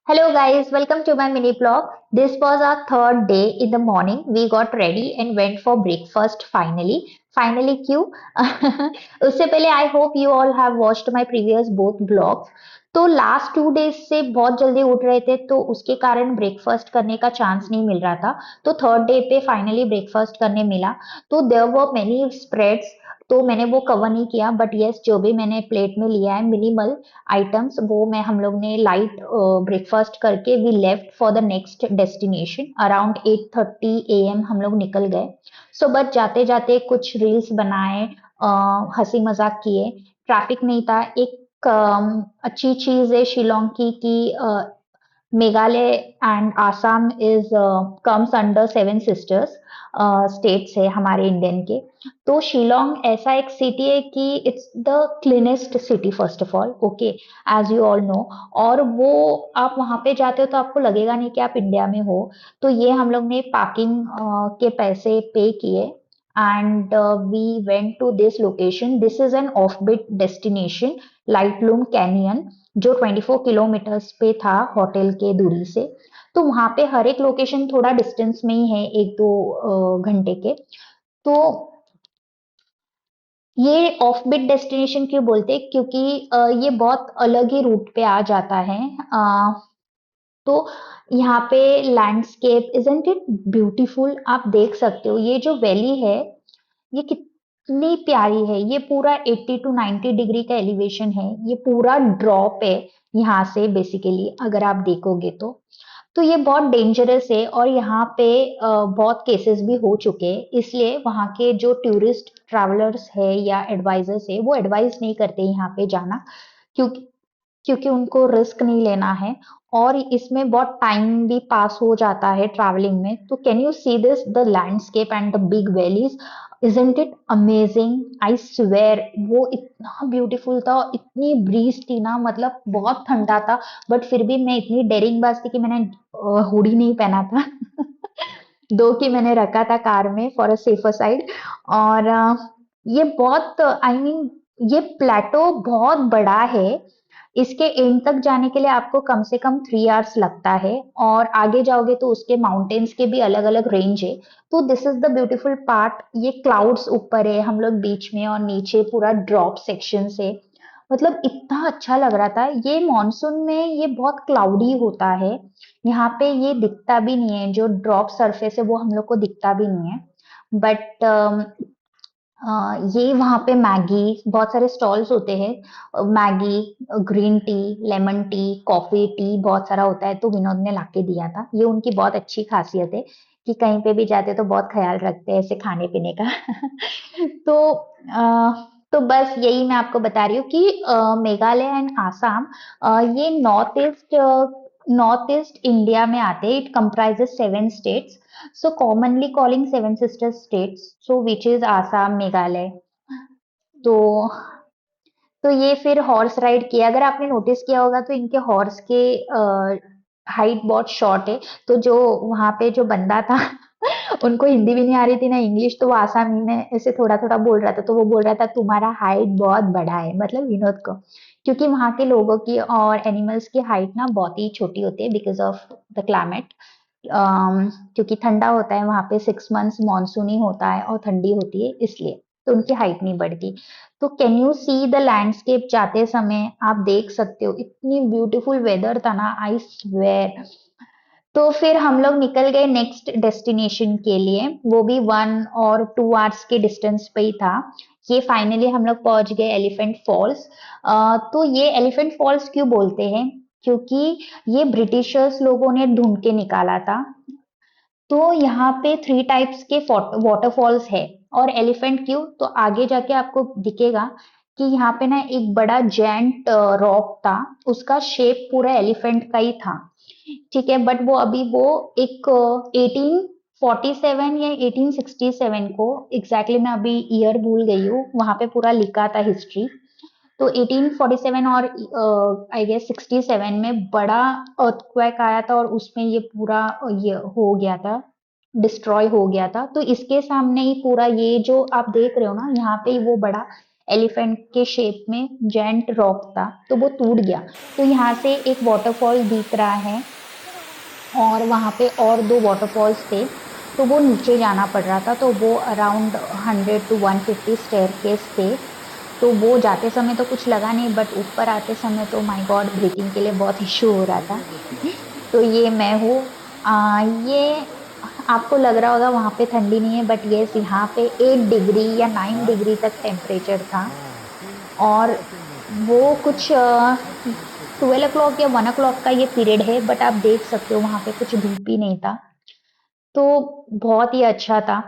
Hello guys, welcome to my mini blog. This was our third day in the morning. We got ready and went for breakfast finally. Finally क्यों? उससे पहले I hope you all have watched my previous both blogs. तो last 2 days से बहुत जल्दी उठ रहे थे तो उसके कारण ब्रेकफास्ट करने का चांस नहीं मिल रहा था। तो थर्ड डे पे फाइनली ब्रेकफास्ट करने मिला। तो देयर वर मेनी स्प्रेड्स, तो मैंने वो कवर नहीं किया, बट यस जो भी मैंने प्लेट में लिया है मिनिमल आइटम्स वो मैं हम लोग ने लाइट ब्रेकफास्ट करके we left for the next destination. Around 8:30 AM हम लोग निकल गए। सो बस जाते जाते कुछ रील्स बनाए, हंसी मजाक किए। ट्रैफिक नहीं था। एक अच्छी चीज है शिलोंग की कि Meghalaya and Assam is comes under seven sisters states है हमारे इंडियन के। तो शिलोंग ऐसा एक सिटी है कि it's the cleanest city first of all, okay, as you all know. और वो आप वहां पे जाते हो तो आपको लगेगा नहीं कि आप इंडिया में हो। तो ये हम लोग ने पार्किंग के पैसे पे किए and we went to this location. This is an offbeat destination, Laitlum canyon, जो 24 किलोमीटर्स पे था होटल के दूरी से। तो वहां पे हर एक लोकेशन थोड़ा डिस्टेंस में ही है, 1-2 घंटे के। तो ये ऑफ बिट डेस्टिनेशन क्यों बोलते हैं? क्योंकि ये बहुत अलग ही रूट पे आ जाता है। तो यहाँ पे लैंडस्केप इजंट इट ब्यूटीफुल, आप देख सकते हो ये जो वैली है ये कितनी प्यारी है। ये पूरा 80 टू 90 डिग्री का एलिवेशन है। ये पूरा ड्रॉप है यहाँ से बेसिकली, अगर आप देखोगे तो ये बहुत डेंजरस है और यहाँ पे बहुत केसेस भी हो चुके हैं। इसलिए वहाँ के जो टूरिस्ट ट्रैवलर्स है या एडवाइजर्स है वो एडवाइस नहीं करते यहाँ पे जाना, क्योंकि क्योंकि उनको रिस्क नहीं लेना है और इसमें बहुत टाइम भी पास हो जाता है ट्रैवलिंग में। तो can you see this the landscape and the big valleys, isn't it amazing? I swear वो इतना ब्यूटीफुल था और इतनी ब्रीज थी ना, मतलब बहुत ठंडा था। बट फिर भी मैं इतनी डेयरिंग बाज थी कि मैंने हुडी नहीं पहना था। दो की मैंने रखा था कार में फॉर अ सेफर साइड। और ये बहुत आई मीन ये प्लेटो बहुत बड़ा है। इसके एंड तक जाने के लिए आपको कम से कम 3 आवर्स लगता है और आगे जाओगे तो उसके माउंटेन्स के भी अलग अलग रेंज है। तो this is the beautiful part. ये क्लाउड्स ऊपर है, हम लोग बीच में, और नीचे पूरा ड्रॉप सेक्शन है। मतलब इतना अच्छा लग रहा था। ये मॉनसून में ये बहुत क्लाउडी होता है। यहाँ पे ये दिखता भी नहीं है, जो ड्रॉप सरफेस है वो हम लोग को दिखता भी नहीं है। बट ये वहाँ पे मैगी, बहुत सारे स्टॉल्स होते हैं। Maggi, green tea, lemon tea, coffee, T बहुत सारा होता है। तो विनोद ने लाके दिया था। ये उनकी बहुत अच्छी खासियत है कि कहीं पे भी जाते तो बहुत ख्याल रखते हैं ऐसे खाने पीने का। तो तो बस यही मैं आपको बता रही हूँ कि मेघालय एंड आसाम ये नॉर्थ ईस्ट इंडिया में आते हैं। It comprises 7 states, so commonly calling seven sister states, so which is Assam, Meghalaya। तो ये फिर हॉर्स राइड किया। अगर आपने नोटिस किया होगा तो इनके हॉर्स के हाइट बहुत शॉर्ट है। तो जो वहां पे जो बंदा था उनको हिंदी भी नहीं आ रही थी ना इंग्लिश, तो वो आसामी में ऐसे थोड़ा थोड़ा बोल रहा था। तो वो बोल रहा था तुम्हारा हाइट बहुत बड़ा है, मतलब विनोद को, क्योंकि वहां के लोगों की और एनिमल्स की हाइट ना बहुत ही छोटी होती है बिकॉज ऑफ द क्लाइमेट। क्योंकि ठंडा होता है वहां पे, 6 मंथ्स मानसून ही होता है और ठंडी होती है, इसलिए तो उनकी हाइट नहीं बढ़ती। तो can you see the landscape? जाते समय आप देख सकते हो इतनी ब्यूटीफुल वेदर था ना, आई स्वेयर। तो फिर हम लोग निकल गए नेक्स्ट डेस्टिनेशन के लिए। वो भी 1 और 2 आवर्स के डिस्टेंस पे ही था। ये फाइनली हम लोग पहुंच गए एलिफेंट फॉल्स। तो ये एलिफेंट फॉल्स क्यों बोलते हैं? क्योंकि ये ब्रिटिशर्स लोगों ने ढूंढ के निकाला था। तो यहाँ पे 3 टाइप्स के वाटरफॉल्स है। और एलिफेंट क्यों? तो आगे जाके आपको दिखेगा कि यहाँ पे ना एक बड़ा जेंट रॉक था, उसका शेप पूरा एलिफेंट का ही था। ठीक है, बट वो अभी वो एक 1847 या 1867 को, एग्जैक्टली मैं अभी ईयर भूल गई हूँ, वहां पे पूरा लिखा था हिस्ट्री। तो 1847 और आई गेस 67 में बड़ा अर्थक्वेक आया था और उसमें ये पूरा ये हो गया था, डिस्ट्रॉय हो गया था। तो इसके सामने ही पूरा ये जो आप देख रहे हो ना, यहाँ पे ही वो बड़ा एलिफेंट के शेप में जेंट रॉक था, तो वो टूट गया। तो यहाँ से एक वाटरफॉल दिख रहा है और वहाँ पे और दो वाटरफॉल्स थे, तो वो नीचे जाना पड़ रहा था, तो वो अराउंड 100 to 150 स्टेयरकेस थे। तो वो जाते समय तो कुछ लगा नहीं, बट ऊपर आते समय तो माय गॉड, ब्रीथिंग के लिए बहुत इशू हो रहा था। तो ये मैं हूँ। ये आपको लग रहा होगा वहां पे ठंडी नहीं है, बट यस, यहाँ पे 8 डिग्री या 9 डिग्री तक टेम्परेचर था। और वो कुछ 12 o'clock या 1 o'clock का ये पीरियड है, बट आप देख सकते हो वहां पे कुछ धूप ही नहीं था। तो बहुत ही अच्छा था।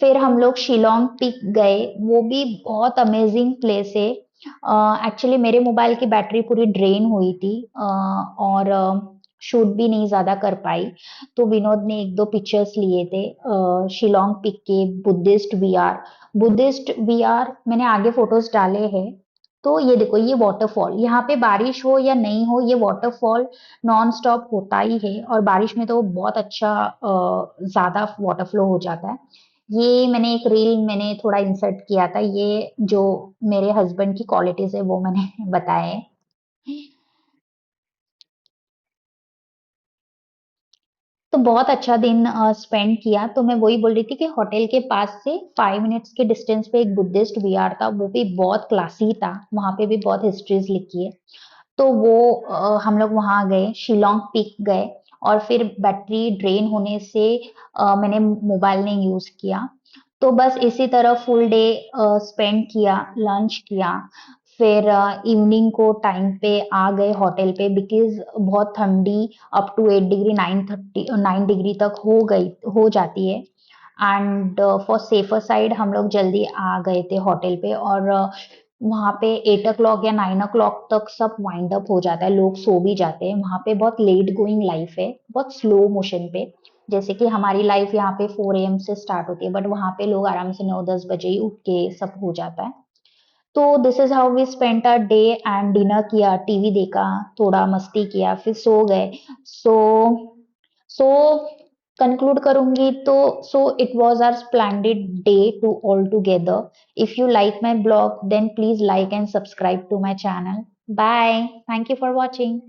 फिर हम लोग शिलोंग पीक गए, वो भी बहुत अमेजिंग प्लेस है। एक्चुअली मेरे मोबाइल की बैटरी पूरी ड्रेन हुई थी, और शूट भी नहीं ज्यादा कर पाई। तो विनोद ने एक दो पिक्चर्स लिए थे शिलोंग पीक के। बुद्धिस्ट वीआर मैंने आगे फोटोज डाले हैं। तो ये देखो, ये वाटरफॉल, यहाँ पे बारिश हो या नहीं हो, ये वाटरफॉल नॉन स्टॉप होता ही है, और बारिश में तो बहुत अच्छा ज्यादा वाटर फ्लो हो जाता है। ये मैंने एक रील मैंने थोड़ा इंसर्ट किया था, ये जो मेरे हस्बैंड की क्वालिटीज है वो मैंने बताए हैं। तो बहुत अच्छा दिन स्पेंड किया। तो मैं वही बोल रही थी कि होटल के पास से 5 मिनट्स के डिस्टेंस पे एक बुद्धिस्ट वीआर था, वो भी बहुत क्लासी था, वहां पे भी बहुत हिस्ट्रीज लिखी है। तो वो हम लोग वहां गए, शिलोंग पीक गए, और फिर बैटरी ड्रेन होने से मैंने मोबाइल नहीं यूज किया। तो बस इसी तरह फुल डे स्पेंड किया, लंच किया। फिर इवनिंग को टाइम पे आ गए होटल पे, बिकॉज बहुत ठंडी अप टू 8 डिग्री 9 डिग्री तक हो जाती है। एंड फॉर सेफर साइड हम लोग जल्दी आ गए थे होटल पे। और वहाँ पे 8 o'clock या 9 o'clock तक सब वाइंड अप हो जाता है, लोग सो भी जाते हैं। वहाँ पे बहुत लेट गोइंग लाइफ है, बहुत स्लो मोशन पे। जैसे कि हमारी लाइफ यहाँ पे 4 AM से स्टार्ट होती है, बट वहाँ पे लोग आराम से 9-10 बजे ही उठ के सब हो जाता है। तो this is how we spent our day. And dinner किया, टीवी देखा, थोड़ा मस्ती किया, फिर सो गए। सो सो कंक्लूड करूंगी तो, so it was our splendid day to all together. If you like my blog, then please like and subscribe to my channel. Bye, thank you for watching.